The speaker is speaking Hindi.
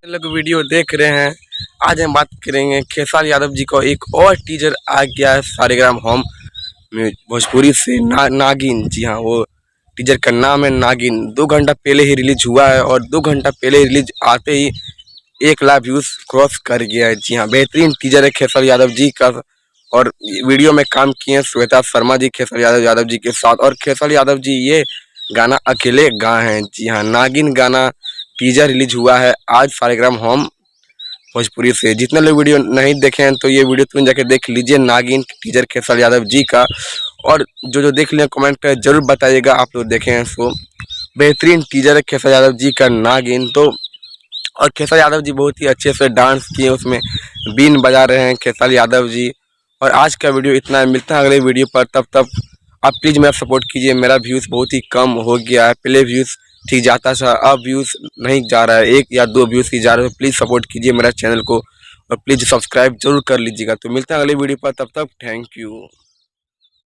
लोग वीडियो देख रहे हैं। आज हम बात करेंगे खेसारी यादव जी को एक और टीजर आ गया है सारेगाम होम भोजपुरी से नागिन। जी हाँ, वो टीजर का नाम है नागिन। 2 घंटा पहले ही रिलीज हुआ है और 2 घंटा पहले रिलीज आते ही 1 लाख व्यूज क्रॉस कर गया है। जी हाँ, बेहतरीन टीजर है खेसारी यादव जी का। और वीडियो में काम किए हैं श्वेता शर्मा जी खेसारी यादव जी के साथ। और खेसारी यादव जी ये गाना अकेले गाए हैं। जी हाँ, नागिन गाना टीजर रिलीज हुआ है आज सारेगाम होम भोजपुरी से। जितने लोग वीडियो नहीं देखे हैं तो ये वीडियो तुरंत जाके देख लीजिए, नागिन टीजर खेसारी यादव जी का। और जो देख लिए कमेंट कर जरूर बताइएगा आप लोग देखे हैं इसको। बेहतरीन टीजर है खेसारी यादव जी का नागिन। तो और खेसारी यादव जी बहुत ही अच्छे से डांस किए, उसमें बीन बजा रहे हैं खेसारी यादव जी। और आज का वीडियो इतना है, मिलता है अगले वीडियो पर। तब तक आप प्लीज़ मेरा सपोर्ट कीजिए। मेरा व्यूज़ बहुत ही कम हो गया है, पहले व्यूज़ ठीक जाता था, अब व्यूज़ नहीं जा रहा है, 1 या 2 व्यूज़ ही जा रहे हैं। प्लीज़ सपोर्ट कीजिए मेरा चैनल को और प्लीज़ सब्सक्राइब जरूर कर लीजिएगा। तो मिलता है अगले वीडियो पर, तब तक थैंक यू।